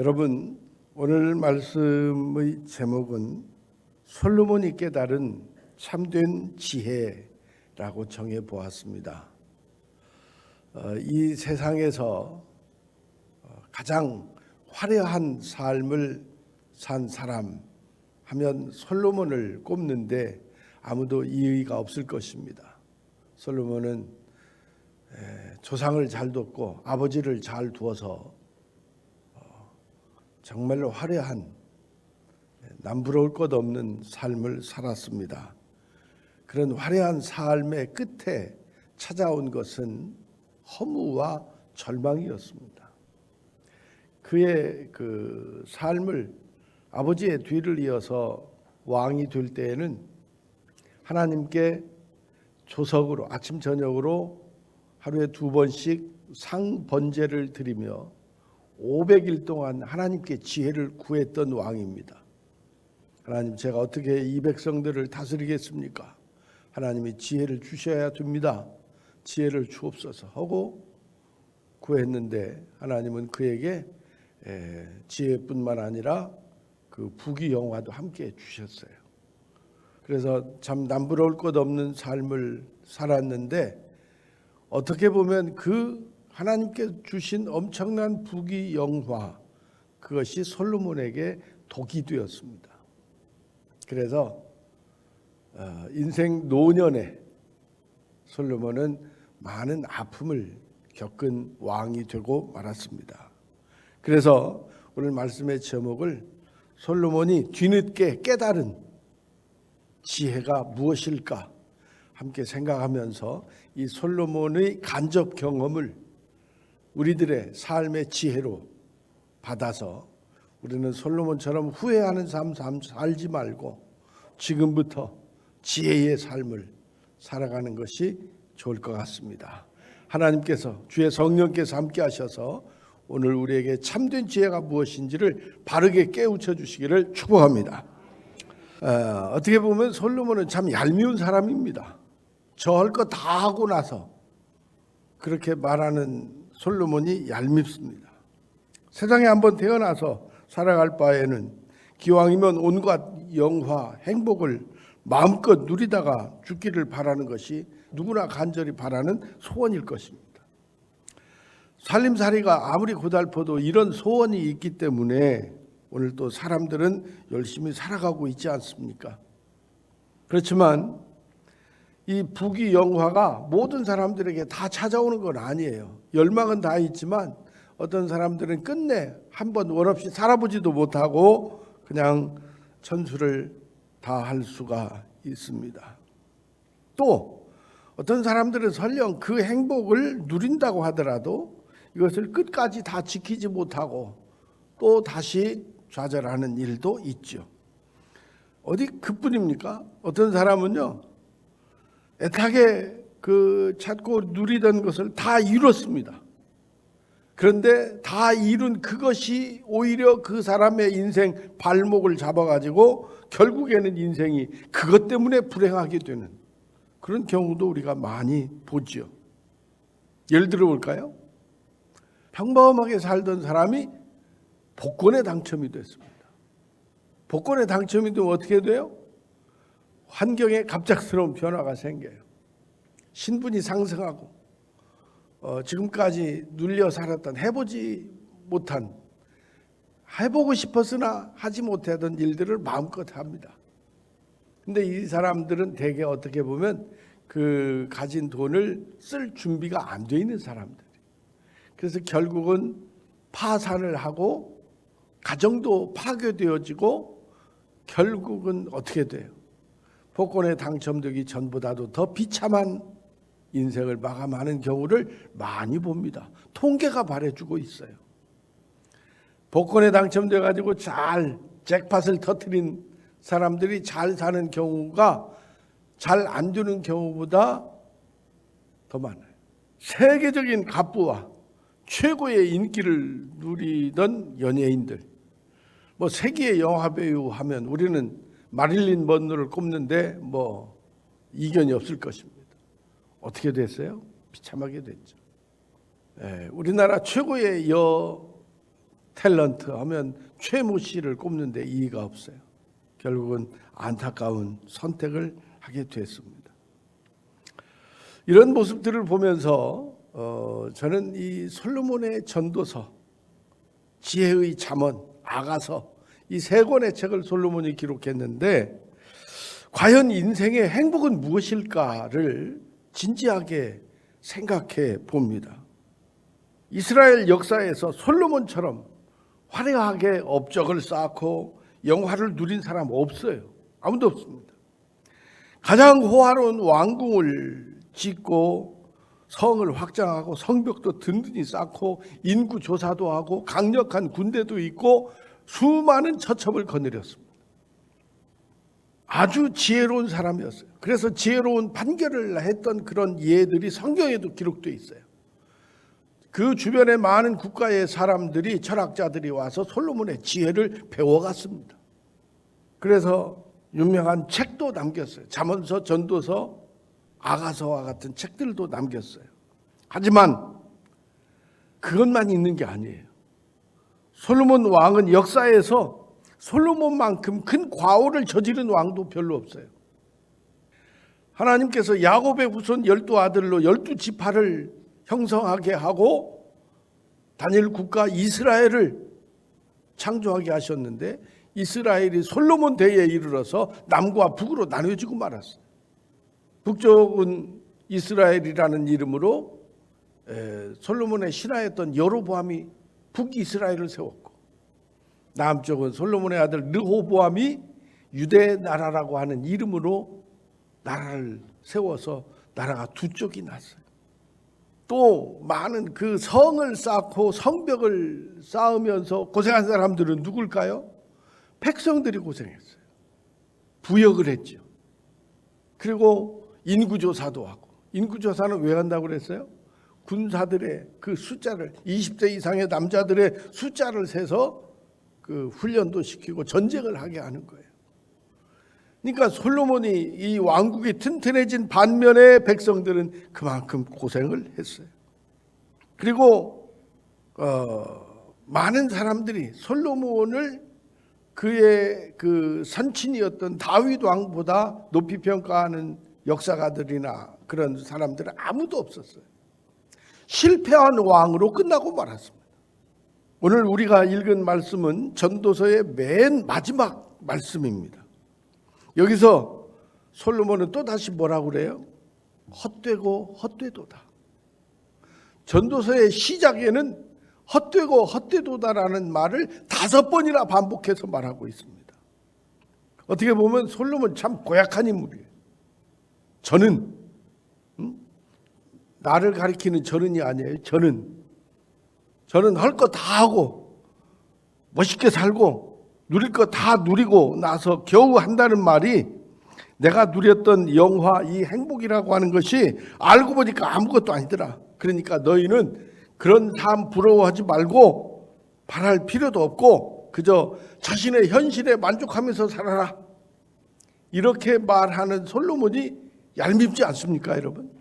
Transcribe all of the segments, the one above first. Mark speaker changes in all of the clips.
Speaker 1: 여러분, 오늘 말씀의 제목은 솔로몬이 깨달은 참된 지혜라고 정해 보았습니다. 이 세상에서 가장 화려한 삶을 산 사람 하면 솔로몬을 꼽는데 아무도 이의가 없을 것입니다. 솔로몬은 조상을 잘 뒀고 아버지를 잘 두어서 정말로 화려한 남부러울 것 없는 삶을 살았습니다. 그런 화려한 삶의 끝에 찾아온 것은 허무와 절망이었습니다. 그의 그 삶을 아버지의 뒤를 이어서 왕이 될 때에는 하나님께 조석으로 아침 저녁으로 하루에 2번씩 상번제를 드리며 500일 동안 하나님께 지혜를 구했던 왕입니다. 하나님, 제가 어떻게 이 백성들을 다스리겠습니까? 하나님이 지혜를 주셔야 됩니다. 지혜를 주옵소서 하고 구했는데 하나님은 그에게 지혜뿐만 아니라 그 부귀영화도 함께 주셨어요. 그래서 참 남부러울 것 없는 삶을 살았는데 어떻게 보면 그 하나님께 주신 엄청난 부귀영화, 그것이 솔로몬에게 독이 되었습니다. 그래서 인생 노년에 솔로몬은 많은 아픔을 겪은 왕이 되고 말았습니다. 그래서 오늘 말씀의 제목을 솔로몬이 뒤늦게 깨달은 지혜가 무엇일까 함께 생각하면서 이 솔로몬의 간접 경험을 우리들의 삶의 지혜로 받아서 우리는 솔로몬처럼 후회하는 삶 살지 말고 지금부터 지혜의 삶을 살아가는 것이 좋을 것 같습니다. 하나님께서 주의 성령께서 함께 하셔서 오늘 우리에게 참된 지혜가 무엇인지를 바르게 깨우쳐 주시기를 축복합니다. 어떻게 보면 솔로몬은 참 얄미운 사람입니다. 저 할 거 다 하고 나서 그렇게 말하는 솔로몬이 얄밉습니다. 세상에 한번 태어나서 살아갈 바에는 기왕이면 온갖 영화, 행복을 마음껏 누리다가 죽기를 바라는 것이 누구나 간절히 바라는 소원일 것입니다. 살림살이가 아무리 고달퍼도 이런 소원이 있기 때문에 오늘 또 사람들은 열심히 살아가고 있지 않습니까? 그렇지만 이 부귀영화가 모든 사람들에게 다 찾아오는 건 아니에요. 열망은 다 있지만 어떤 사람들은 끝내 한번 원 없이 살아보지도 못하고 그냥 천수를 다 할 수가 있습니다. 또 어떤 사람들은 설령 그 행복을 누린다고 하더라도 이것을 끝까지 다 지키지 못하고 또 다시 좌절하는 일도 있죠. 어디 그뿐입니까? 어떤 사람은요, 애타게 그 찾고 누리던 것을 다 이뤘습니다. 그런데 다 이룬 그것이 오히려 그 사람의 인생 발목을 잡아가지고 결국에는 인생이 그것 때문에 불행하게 되는 그런 경우도 우리가 많이 보죠. 예를 들어 볼까요? 평범하게 살던 사람이 복권에 당첨이 됐습니다. 복권에 당첨이 되면 어떻게 돼요? 환경에 갑작스러운 변화가 생겨요. 신분이 상승하고 지금까지 눌려 살았던 해보지 못한, 해보고 싶었으나 하지 못하던 일들을 마음껏 합니다. 근데 이 사람들은 대개 어떻게 보면 그 가진 돈을 쓸 준비가 안 돼 있는 사람들. 그래서 결국은 파산을 하고 가정도 파괴되어지고 결국은 어떻게 돼요? 복권에 당첨되기 전보다도 더 비참한 인생을 마감하는 경우를 많이 봅니다. 통계가 말해주고 있어요. 복권에 당첨돼 가지고 잘 잭팟을 터뜨린 사람들이 잘 사는 경우가 잘 안 되는 경우보다 더 많아요. 세계적인 갑부와 최고의 인기를 누리던 연예인들, 뭐 세계의 영화배우 하면 우리는 마릴린 먼로를 꼽는데 뭐 이견이 없을 것입니다. 어떻게 됐어요? 비참하게 됐죠. 우리나라 최고의 탤런트 하면 최모 씨를 꼽는데 이의가 없어요. 결국은 안타까운 선택을 하게 됐습니다. 이런 모습들을 보면서 저는 이 솔로몬의 전도서, 지혜의 잠언, 아가서 이 세 권의 책을 솔로몬이 기록했는데 과연 인생의 행복은 무엇일까를 진지하게 생각해 봅니다. 이스라엘 역사에서 솔로몬처럼 화려하게 업적을 쌓고 영화를 누린 사람 없어요. 아무도 없습니다. 가장 호화로운 왕궁을 짓고 성을 확장하고 성벽도 든든히 쌓고 인구 조사도 하고 강력한 군대도 있고 수많은 처첩을 거느렸습니다. 아주 지혜로운 사람이었어요. 그래서 지혜로운 판결을 했던 그런 예들이 성경에도 기록되어 있어요. 그 주변의 많은 국가의 사람들이, 철학자들이 와서 솔로몬의 지혜를 배워갔습니다. 그래서 유명한 책도 남겼어요. 잠언서, 전도서, 아가서와 같은 책들도 남겼어요. 하지만 그것만 있는 게 아니에요. 솔로몬 왕은 역사에서 솔로몬만큼 큰 과오를 저지른 왕도 별로 없어요. 하나님께서 야곱의 후손 12아들로 12지파를 형성하게 하고 단일 국가 이스라엘을 창조하게 하셨는데 이스라엘이 솔로몬 대에 이르러서 남과 북으로 나눠지고 말았어요. 북쪽은 이스라엘이라는 이름으로 솔로몬의 신하였던 여로보암이 북이스라엘을 세웠고, 남쪽은 솔로몬의 아들 르호보암이 유대 나라라고 하는 이름으로 나라를 세워서 나라가 두 쪽이 났어요. 또 많은 그 성을 쌓고 성벽을 쌓으면서 고생한 사람들은 누굴까요? 백성들이 고생했어요. 부역을 했죠. 그리고 인구조사도 하고. 인구조사는 왜 한다고 그랬어요? 군사들의 그 숫자를, 20세 이상의 남자들의 숫자를 세서 그 훈련도 시키고 전쟁을 하게 하는 거예요. 그러니까 솔로몬이 이 왕국이 튼튼해진 반면에 백성들은 그만큼 고생을 했어요. 그리고 많은 사람들이 솔로몬을 그의 그 선친이었던 다윗 왕보다 높이 평가하는 역사가들이나 그런 사람들은 아무도 없었어요. 실패한 왕으로 끝나고 말았습니다. 오늘 우리가 읽은 말씀은 전도서의 맨 마지막 말씀입니다. 여기서 솔로몬은 또 다시 뭐라고 그래요? 헛되고 헛되도다. 전도서의 시작에는 헛되고 헛되도다라는 말을 5번이나 반복해서 말하고 있습니다. 어떻게 보면 솔로몬 참 고약한 인물이에요. 저는 나를 가리키는 저는이 아니에요. 저는 할 거 다 하고 멋있게 살고 누릴 거 다 누리고 나서 겨우 한다는 말이 내가 누렸던 영화 이 행복이라고 하는 것이 알고 보니까 아무것도 아니더라. 그러니까 너희는 그런 삶 부러워하지 말고 바랄 필요도 없고 그저 자신의 현실에 만족하면서 살아라. 이렇게 말하는 솔로몬이 얄밉지 않습니까, 여러분?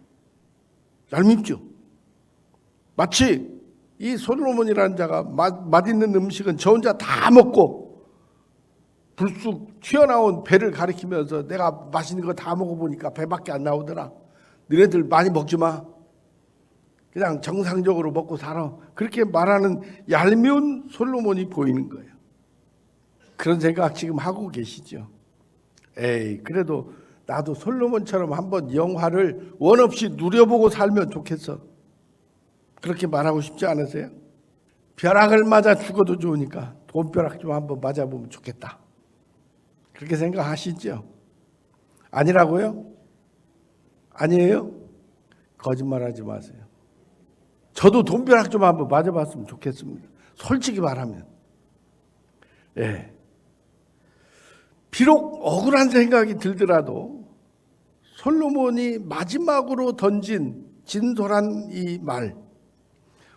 Speaker 1: 얄밉죠. 마치 이 솔로몬이라는 자가 맛있는 음식은 저 혼자 다 먹고 불쑥 튀어나온 배를 가리키면서 내가 맛있는 거 다 먹어보니까 배밖에 안 나오더라. 너네들 많이 먹지 마. 그냥 정상적으로 먹고 살아. 그렇게 말하는 얄미운 솔로몬이 보이는 거예요. 그런 생각 지금 하고 계시죠. 에이, 그래도 나도 솔로몬처럼 한번 영화를 원 없이 누려보고 살면 좋겠어. 그렇게 말하고 싶지 않으세요? 벼락을 맞아 죽어도 좋으니까 돈벼락 좀 한번 맞아보면 좋겠다. 그렇게 생각하시죠? 아니라고요? 아니에요? 거짓말하지 마세요. 저도 돈벼락 좀 한번 맞아봤으면 좋겠습니다. 솔직히 말하면. 예. 비록 억울한 생각이 들더라도 솔로몬이 마지막으로 던진 진솔한 이 말,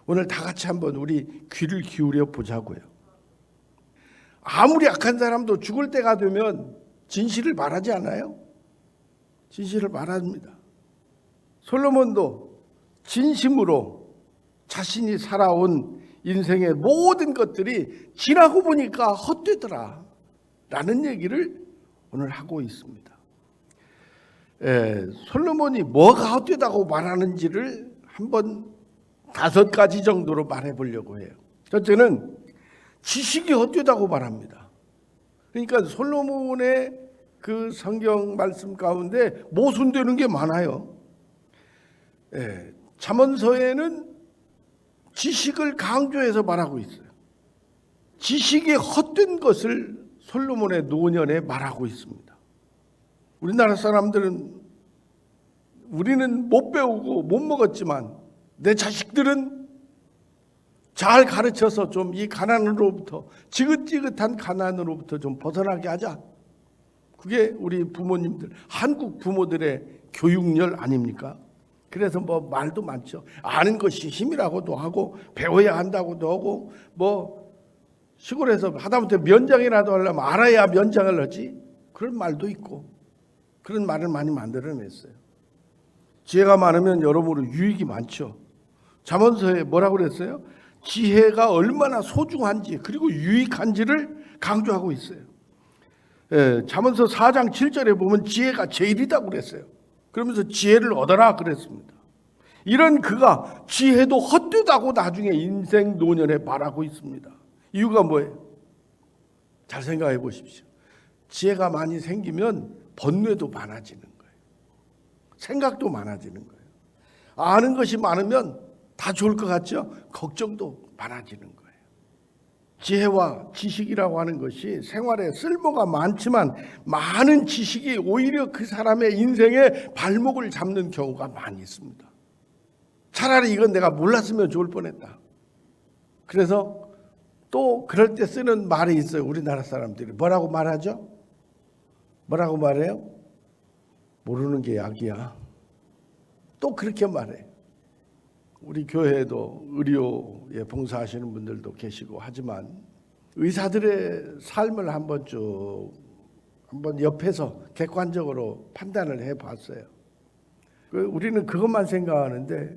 Speaker 1: 오늘 다 같이 한번 우리 귀를 기울여 보자고요. 아무리 악한 사람도 죽을 때가 되면 진실을 말하지 않아요? 진실을 말합니다. 솔로몬도 진심으로 자신이 살아온 인생의 모든 것들이 지나고 보니까 헛되더라 라는 얘기를 오늘 하고 있습니다. 솔로몬이 뭐가 헛되다고 말하는지를 한번 5가지 정도로 말해 보려고 해요. 첫째는 지식이 헛되다고 말합니다. 그러니까 솔로몬의 그 성경 말씀 가운데 모순되는 게 많아요. 잠언서에는 지식을 강조해서 말하고 있어요. 지식이 헛된 것을 솔로몬의 노년에 말하고 있습니다. 우리나라 사람들은 우리는 못 배우고 못 먹었지만 내 자식들은 잘 가르쳐서 좀 이 가난으로부터 지긋지긋한 가난으로부터 좀 벗어나게 하자. 그게 우리 부모님들 한국 부모들의 교육열 아닙니까? 그래서 뭐 말도 많죠. 아는 것이 힘이라고도 하고 배워야 한다고도 하고 뭐 시골에서 하다못해 면장이라도 하려면 알아야 면장을 하지 그런 말도 있고 그런 말을 많이 만들어냈어요. 지혜가 많으면 여러모로 유익이 많죠. 잠언서에 뭐라고 그랬어요? 지혜가 얼마나 소중한지 그리고 유익한지를 강조하고 있어요. 잠언서 4장 7절에 보면 지혜가 제일이다고 그랬어요. 그러면서 지혜를 얻어라 그랬습니다. 이런 그가 지혜도 헛되다고 나중에 인생 노년에 말하고 있습니다. 이유가 뭐예요? 잘 생각해 보십시오. 지혜가 많이 생기면 번뇌도 많아지는 거예요. 생각도 많아지는 거예요. 아는 것이 많으면 다 좋을 것 같죠? 걱정도 많아지는 거예요. 지혜와 지식이라고 하는 것이 생활에 쓸모가 많지만 많은 지식이 오히려 그 사람의 인생에 발목을 잡는 경우가 많이 있습니다. 차라리 이건 내가 몰랐으면 좋을 뻔했다. 그래서 또 그럴 때 쓰는 말이 있어요. 우리나라 사람들이 뭐라고 말하죠? 뭐라고 말해요? 모르는 게 약이야. 또 그렇게 말해. 우리 교회에도 의료에 봉사하시는 분들도 계시고 하지만 의사들의 삶을 한번 옆에서 객관적으로 판단을 해봤어요. 우리는 그것만 생각하는데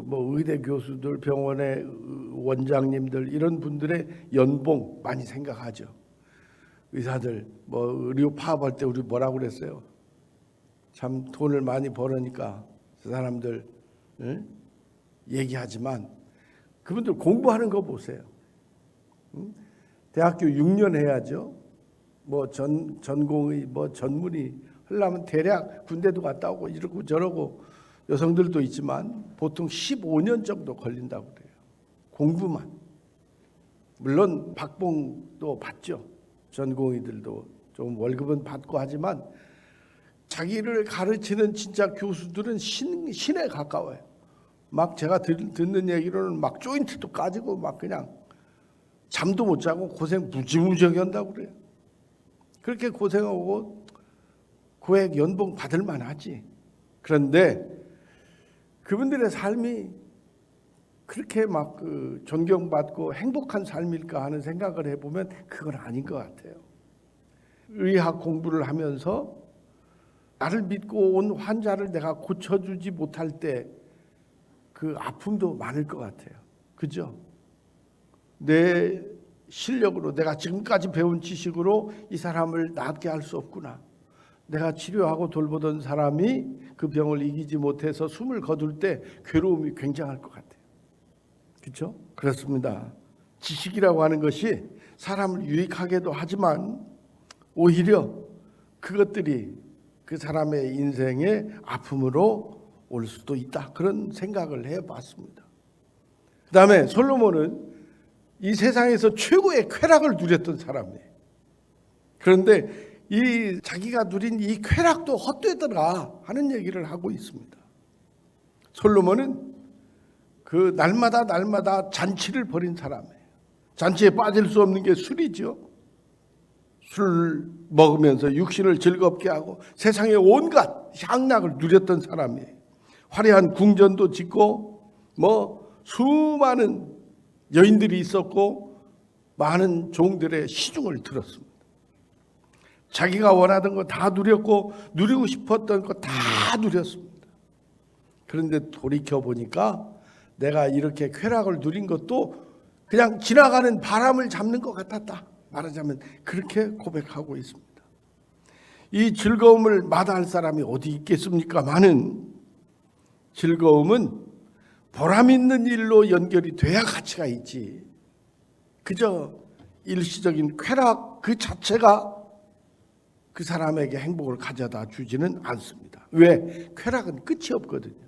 Speaker 1: 뭐 의대 교수들, 병원의 원장님들 이런 분들의 연봉 많이 생각하죠. 의사들 뭐 의료 파업할 때 우리 뭐라고 그랬어요? 참 돈을 많이 벌으니까 그 사람들 얘기하지만 그분들 공부하는 거 보세요. 대학교 6년 해야죠. 뭐 전공의 뭐 전문의 하려면 대략 군대도 갔다 오고 이러고 저러고 여성들도 있지만 보통 15년 정도 걸린다고 그래요. 공부만. 물론 박봉도 받죠. 전공의들도 좀 월급은 받고 하지만 자기를 가르치는 진짜 교수들은 신에 가까워요. 막 제가 듣는 얘기로는 막 조인트도 까지고 막 그냥 잠도 못 자고 고생 무지무지하게 한다고 그래요. 그렇게 고생하고 고액 연봉 받을 만하지. 그런데 그분들의 삶이 그렇게 막 존경받고 행복한 삶일까 하는 생각을 해보면 그건 아닌 것 같아요. 의학 공부를 하면서 나를 믿고 온 환자를 내가 고쳐주지 못할 때 그 아픔도 많을 것 같아요. 그죠? 내 실력으로 내가 지금까지 배운 지식으로 이 사람을 낫게 할 수 없구나. 내가 치료하고 돌보던 사람이 그 병을 이기지 못해서 숨을 거둘 때 괴로움이 굉장할 것 같아요. 그렇죠? 그렇습니다. 지식이라고 하는 것이 사람을 유익하게도 하지만 오히려 그것들이 그 사람의 인생의 아픔으로 올 수도 있다. 그런 생각을 해봤습니다. 그 다음에 솔로몬은 이 세상에서 최고의 쾌락을 누렸던 사람이에요. 그런데 이 자기가 누린 이 쾌락도 헛되더라 하는 얘기를 하고 있습니다. 솔로몬은 그 날마다 잔치를 벌인 사람이에요. 잔치에 빠질 수 없는 게 술이죠. 술 먹으면서 육신을 즐겁게 하고 세상의 온갖 향락을 누렸던 사람이에요. 화려한 궁전도 짓고 뭐 수많은 여인들이 있었고 많은 종들의 시중을 들었습니다. 자기가 원하던 거 다 누렸고 누리고 싶었던 거 다 누렸습니다. 그런데 돌이켜 보니까 내가 이렇게 쾌락을 누린 것도 그냥 지나가는 바람을 잡는 것 같았다. 말하자면 그렇게 고백하고 있습니다. 이 즐거움을 마다할 사람이 어디 있겠습니까? 많은 즐거움은 보람 있는 일로 연결이 돼야 가치가 있지. 그저 일시적인 쾌락 그 자체가 그 사람에게 행복을 가져다 주지는 않습니다. 왜? 쾌락은 끝이 없거든요.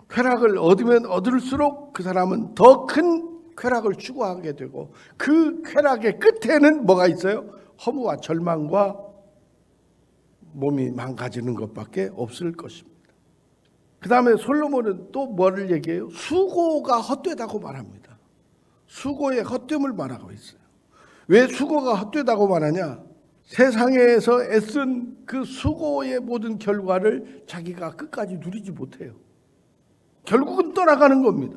Speaker 1: 쾌락을 얻으면 얻을수록 그 사람은 더 큰 쾌락을 추구하게 되고 그 쾌락의 끝에는 뭐가 있어요? 허무와 절망과 몸이 망가지는 것밖에 없을 것입니다. 그 다음에 솔로몬은 또 뭐를 얘기해요? 수고가 헛되다고 말합니다. 수고의 헛됨을 말하고 있어요. 왜 수고가 헛되다고 말하냐? 세상에서 애쓴 그 수고의 모든 결과를 자기가 끝까지 누리지 못해요. 결국은 떠나가는 겁니다.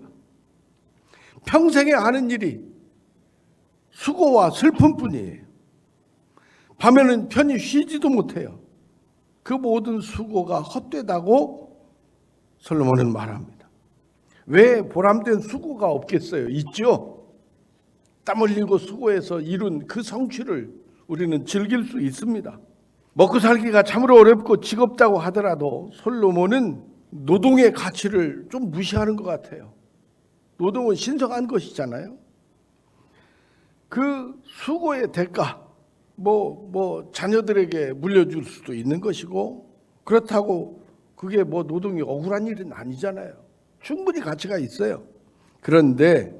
Speaker 1: 평생에 하는 일이 수고와 슬픔뿐이에요. 밤에는 편히 쉬지도 못해요. 그 모든 수고가 헛되다고 솔로몬은 말합니다. 왜 보람된 수고가 없겠어요? 있죠. 땀 흘리고 수고해서 이룬 그 성취를 우리는 즐길 수 있습니다. 먹고 살기가 참으로 어렵고 지겹다고 하더라도 솔로몬은 노동의 가치를 좀 무시하는 것 같아요. 노동은 신성한 것이잖아요. 그 수고의 대가, 자녀들에게 물려줄 수도 있는 것이고, 그렇다고 그게 노동이 억울한 일은 아니잖아요. 충분히 가치가 있어요. 그런데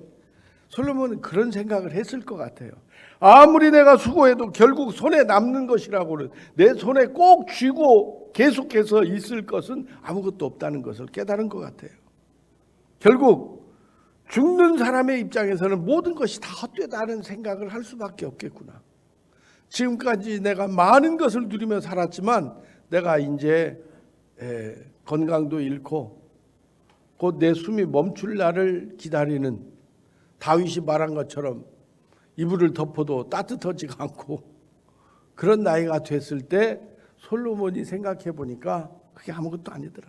Speaker 1: 솔로몬은 그런 생각을 했을 것 같아요. 아무리 내가 수고해도 결국 손에 남는 것이라고는, 내 손에 꼭 쥐고 계속해서 있을 것은 아무것도 없다는 것을 깨달은 것 같아요. 결국 죽는 사람의 입장에서는 모든 것이 다 헛되다는 생각을 할 수밖에 없겠구나. 지금까지 내가 많은 것을 누리며 살았지만 내가 이제 건강도 잃고 곧 내 숨이 멈출 날을 기다리는, 다윗이 말한 것처럼 이불을 덮어도 따뜻하지가 않고 그런 나이가 됐을 때 솔로몬이 생각해 보니까 그게 아무것도 아니더라.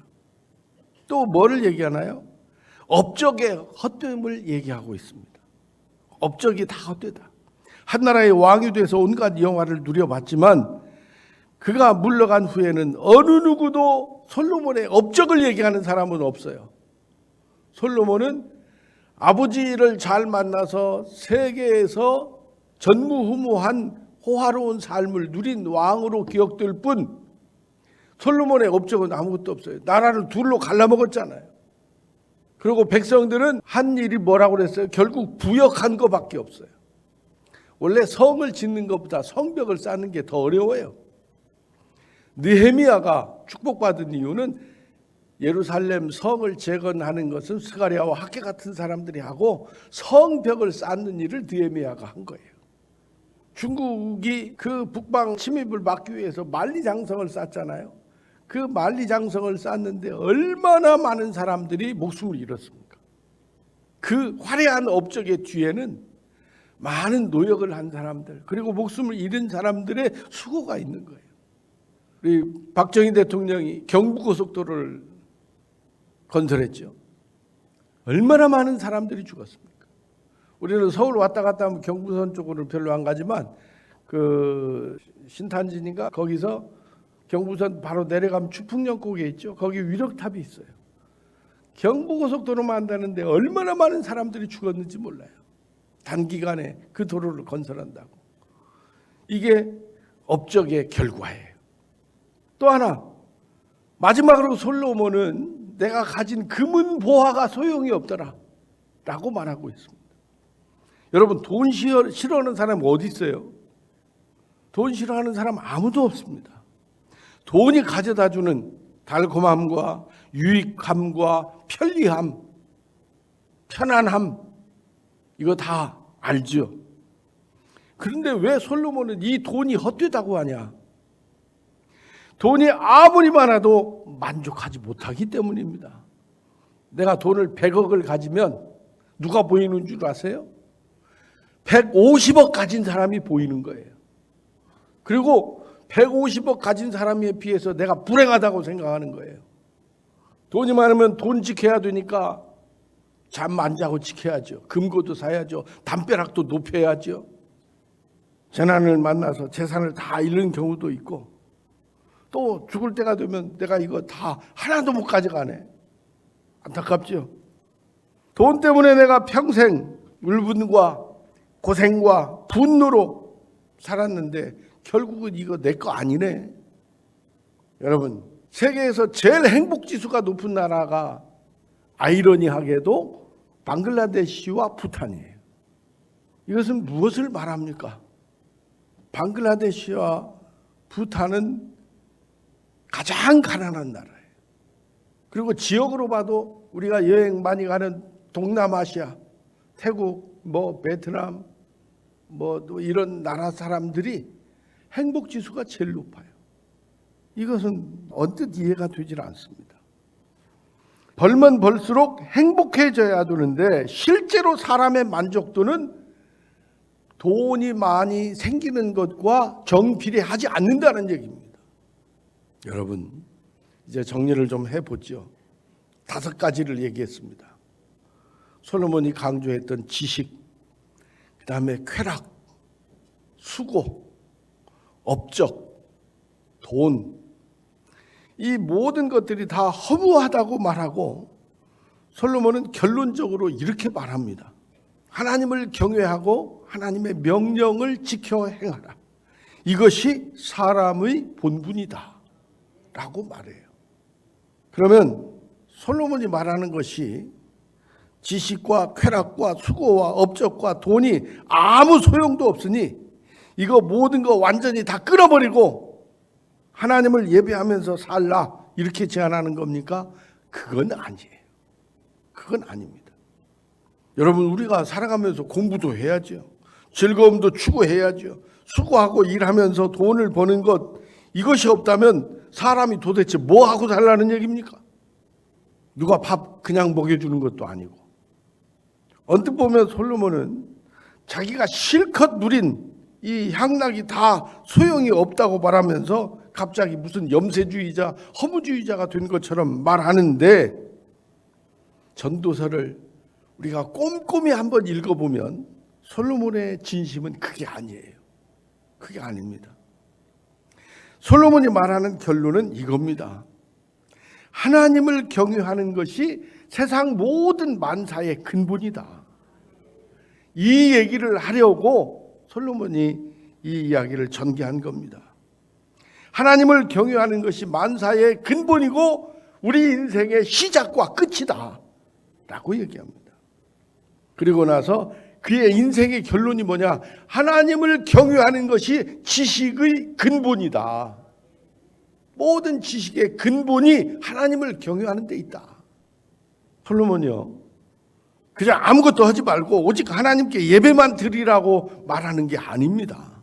Speaker 1: 또 뭐를 얘기하나요? 업적의 헛됨을 얘기하고 있습니다. 업적이 다 헛되다. 한나라의 왕이 돼서 온갖 영화를 누려봤지만 그가 물러간 후에는 어느 누구도 솔로몬의 업적을 얘기하는 사람은 없어요. 솔로몬은 아버지를 잘 만나서 세계에서 전무후무한 호화로운 삶을 누린 왕으로 기억될 뿐 솔로몬의 업적은 아무것도 없어요. 나라를 둘로 갈라먹었잖아요. 그리고 백성들은 한 일이 뭐라고 그랬어요? 결국 부역한 것밖에 없어요. 원래 성을 짓는 것보다 성벽을 쌓는 게 더 어려워요. 느헤미야가 축복받은 이유는 예루살렘 성을 재건하는 것은 스가랴와 학개 같은 사람들이 하고 성벽을 쌓는 일을 느헤미야가 한 거예요. 중국이 그 북방 침입을 막기 위해서 만리장성을 쌓잖아요. 그 만리장성을 쌓는데 얼마나 많은 사람들이 목숨을 잃었습니까? 그 화려한 업적의 뒤에는 많은 노력을 한 사람들, 그리고 목숨을 잃은 사람들의 수고가 있는 거예요. 우리 박정희 대통령이 경부고속도로를 건설했죠. 얼마나 많은 사람들이 죽었습니까? 우리는 서울 왔다 갔다 하면 경부선 쪽으로 별로 안 가지만 그 신탄진인가 거기서 경부선 바로 내려가면 추풍령곡에 있죠. 거기 위력탑이 있어요. 경부고속도로만 한다는데 얼마나 많은 사람들이 죽었는지 몰라요. 단기간에 그 도로를 건설한다고. 이게 업적의 결과예요. 또 하나, 마지막으로 솔로몬은 내가 가진 금은 보화가 소용이 없더라 라고 말하고 있습니다. 여러분, 돈 싫어하는 사람 어디 있어요? 돈 싫어하는 사람 아무도 없습니다. 돈이 가져다주는 달콤함과 유익함과 편리함, 편안함, 이거 다 알죠. 그런데 왜 솔로몬은 이 돈이 헛되다고 하냐? 돈이 아무리 많아도 만족하지 못하기 때문입니다. 내가 돈을 100억을 가지면 누가 보이는 줄 아세요? 150억 가진 사람이 보이는 거예요. 그리고 150억 가진 사람에 비해서 내가 불행하다고 생각하는 거예요. 돈이 많으면 돈 지켜야 되니까 잠 안 자고 지켜야죠. 금고도 사야죠. 담벼락도 높여야죠. 재난을 만나서 재산을 다 잃는 경우도 있고, 또 죽을 때가 되면 내가 이거 다 하나도 못 가져가네. 안타깝죠. 돈 때문에 내가 평생 울분과 고생과 분노로 살았는데 결국은 이거 내 거 아니네. 여러분, 세계에서 제일 행복지수가 높은 나라가 아이러니하게도 방글라데시와 부탄이에요. 이것은 무엇을 말합니까? 방글라데시와 부탄은 가장 가난한 나라예요. 그리고 지역으로 봐도 우리가 여행 많이 가는 동남아시아, 태국, 베트남, 또 이런 나라 사람들이 행복지수가 제일 높아요. 이것은 언뜻 이해가 되질 않습니다. 벌면 벌수록 행복해져야 되는데 실제로 사람의 만족도는 돈이 많이 생기는 것과 정비례하지 않는다는 얘기입니다. 여러분, 이제 정리를 좀 해보죠. 5가지를 얘기했습니다. 솔로몬이 강조했던 지식, 그 다음에 쾌락, 수고, 업적, 돈, 이 모든 것들이 다 허무하다고 말하고 솔로몬은 결론적으로 이렇게 말합니다. 하나님을 경외하고 하나님의 명령을 지켜 행하라. 이것이 사람의 본분이다 라고 말해요. 그러면 솔로몬이 말하는 것이 지식과 쾌락과 수고와 업적과 돈이 아무 소용도 없으니 이거 모든 거 완전히 다 끊어버리고 하나님을 예배하면서 살라 이렇게 제안하는 겁니까? 그건 아니에요. 그건 아닙니다. 여러분, 우리가 살아가면서 공부도 해야죠. 즐거움도 추구해야죠. 수고하고 일하면서 돈을 버는 것, 이것이 없다면 사람이 도대체 뭐 하고 살라는 얘기입니까? 누가 밥 그냥 먹여주는 것도 아니고. 언뜻 보면 솔로몬은 자기가 실컷 누린 이 향락이 다 소용이 없다고 말하면서 갑자기 무슨 염세주의자, 허무주의자가 된 것처럼 말하는데, 전도서를 우리가 꼼꼼히 한번 읽어보면 솔로몬의 진심은 그게 아니에요. 그게 아닙니다. 솔로몬이 말하는 결론은 이겁니다. 하나님을 경외하는 것이 세상 모든 만사의 근본이다. 이 얘기를 하려고 솔로몬이 이 이야기를 전개한 겁니다. 하나님을 경외하는 것이 만사의 근본이고 우리 인생의 시작과 끝이다 라고 얘기합니다. 그리고 나서 그의 인생의 결론이 뭐냐? 하나님을 경외하는 것이 지식의 근본이다. 모든 지식의 근본이 하나님을 경외하는 데 있다. 솔로몬이요, 그냥 아무것도 하지 말고 오직 하나님께 예배만 드리라고 말하는 게 아닙니다.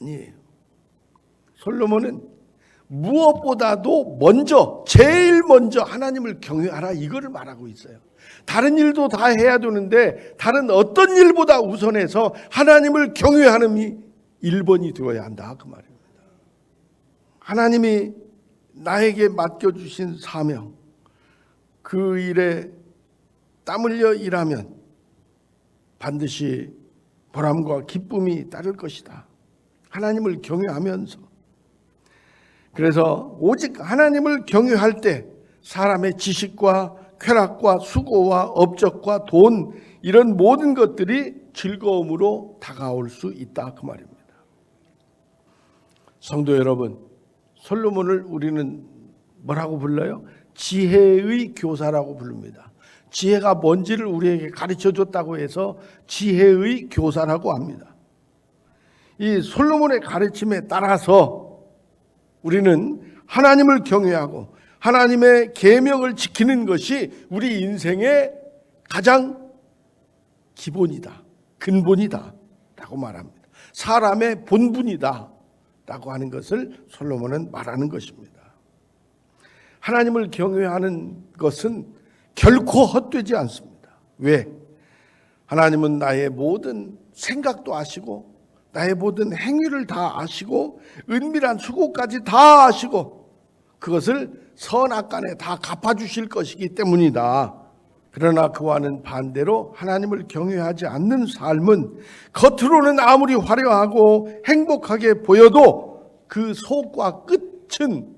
Speaker 1: 아니에요. 솔로몬은 무엇보다도 제일 먼저 하나님을 경외하라 이거를 말하고 있어요. 다른 일도 다 해야 되는데 다른 어떤 일보다 우선해서 하나님을 경외하는 1번이 되어야 한다 그 말입니다. 하나님이 나에게 맡겨주신 사명, 그 일에 땀 흘려 일하면 반드시 보람과 기쁨이 따를 것이다. 하나님을 경외하면서. 그래서 오직 하나님을 경외할 때 사람의 지식과 쾌락과 수고와 업적과 돈, 이런 모든 것들이 즐거움으로 다가올 수 있다 그 말입니다. 성도 여러분, 솔로몬을 우리는 뭐라고 불러요? 지혜의 교사라고 부릅니다. 지혜가 뭔지를 우리에게 가르쳐 줬다고 해서 지혜의 교사라고 합니다. 이 솔로몬의 가르침에 따라서 우리는 하나님을 경외하고 하나님의 계명을 지키는 것이 우리 인생의 가장 기본이다, 근본이다 라고 말합니다. 사람의 본분이다 라고 하는 것을 솔로몬은 말하는 것입니다. 하나님을 경외하는 것은 결코 헛되지 않습니다. 왜? 하나님은 나의 모든 생각도 아시고 나의 모든 행위를 다 아시고 은밀한 수고까지 다 아시고 그것을 선악간에 다 갚아주실 것이기 때문이다. 그러나 그와는 반대로 하나님을 경외하지 않는 삶은 겉으로는 아무리 화려하고 행복하게 보여도 그 속과 끝은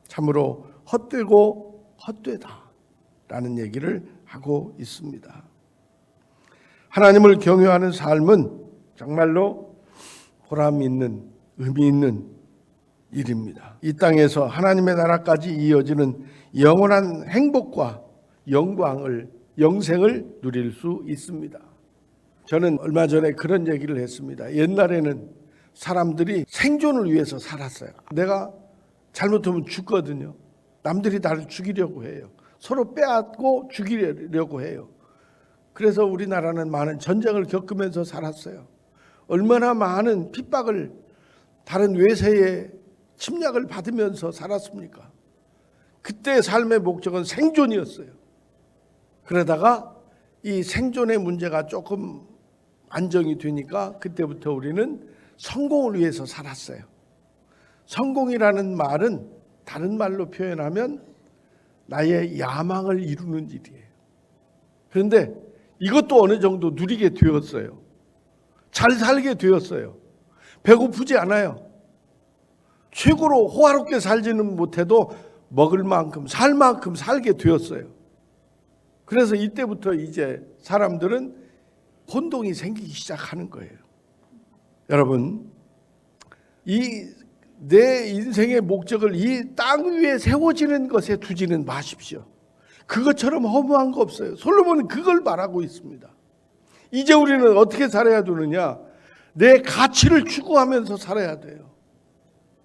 Speaker 1: 참으로 헛되고 헛되다라는 얘기를 하고 있습니다. 하나님을 경외하는 삶은 정말로 보람 있는, 의미 있는 일입니다. 이 땅에서 하나님의 나라까지 이어지는 영원한 행복과 영생을 누릴 수 있습니다. 저는 얼마 전에 그런 얘기를 했습니다. 옛날에는 사람들이 생존을 위해서 살았어요. 내가 잘못하면 죽거든요. 남들이 나를 죽이려고 해요. 서로 빼앗고 죽이려고 해요. 그래서 우리나라는 많은 전쟁을 겪으면서 살았어요. 얼마나 많은 핍박을 다른 외세의 침략을 받으면서 살았습니까? 그때 삶의 목적은 생존이었어요. 그러다가 이 생존의 문제가 조금 안정이 되니까 그때부터 우리는 성공을 위해서 살았어요. 성공이라는 말은 다른 말로 표현하면 나의 야망을 이루는 일이에요. 그런데 이것도 어느 정도 누리게 되었어요. 잘 살게 되었어요. 배고프지 않아요. 최고로 호화롭게 살지는 못해도 먹을 만큼 살 만큼 살게 되었어요. 그래서 이때부터 이제 사람들은 혼동이 생기기 시작하는 거예요. 여러분, 이 내 인생의 목적을 이 땅 위에 세워지는 것에 두지는 마십시오. 그것처럼 허무한 거 없어요. 솔로몬은 그걸 말하고 있습니다. 이제 우리는 어떻게 살아야 되느냐? 내 가치를 추구하면서 살아야 돼요.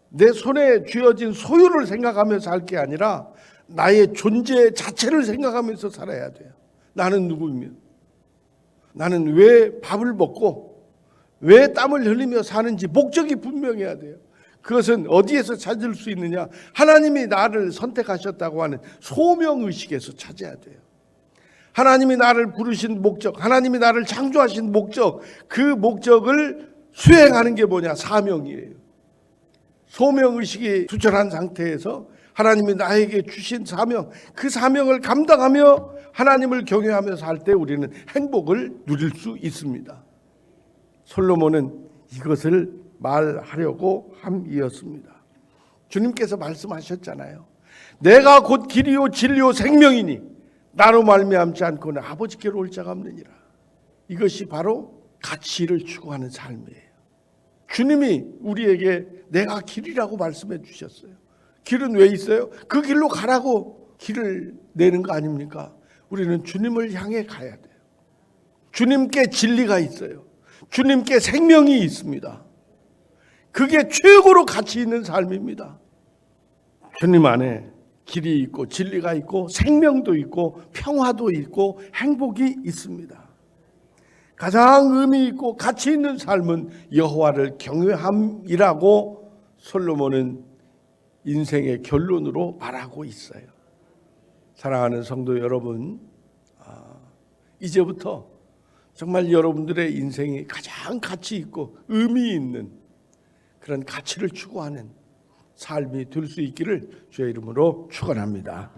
Speaker 1: 내 손에 쥐어진 소유를 생각하면서 살 게 아니라 나의 존재 자체를 생각하면서 살아야 돼요. 나는 누구이며, 나는 왜 밥을 먹고 왜 땀을 흘리며 사는지 목적이 분명해야 돼요. 그것은 어디에서 찾을 수 있느냐? 하나님이 나를 선택하셨다고 하는 소명의식에서 찾아야 돼요. 하나님이 나를 부르신 목적, 하나님이 나를 창조하신 목적, 그 목적을 수행하는 게 뭐냐? 사명이에요. 소명의식이 투철한 상태에서 하나님이 나에게 주신 사명, 그 사명을 감당하며 하나님을 경외하며 살 때 우리는 행복을 누릴 수 있습니다. 솔로몬은 이것을 말하려고 함이었습니다. 주님께서 말씀하셨잖아요. 내가 곧 길이요 진리요 생명이니 나로 말미암지 않고는 아버지께로 올 자가 없느니라. 이것이 바로 가치를 추구하는 삶이에요. 주님이 우리에게 내가 길이라고 말씀해 주셨어요. 길은 왜 있어요? 그 길로 가라고 길을 내는 거 아닙니까? 우리는 주님을 향해 가야 돼요. 주님께 진리가 있어요. 주님께 생명이 있습니다. 그게 최고로 가치 있는 삶입니다. 주님 안에 길이 있고 진리가 있고 생명도 있고 평화도 있고 행복이 있습니다. 가장 의미 있고 가치 있는 삶은 여호와를 경외함이라고 솔로몬은 인생의 결론으로 말하고 있어요. 사랑하는 성도 여러분, 이제부터 정말 여러분들의 인생이 가장 가치 있고 의미 있는 그런 가치를 추구하는 삶이 될 수 있기를 주의 이름으로 축원합니다.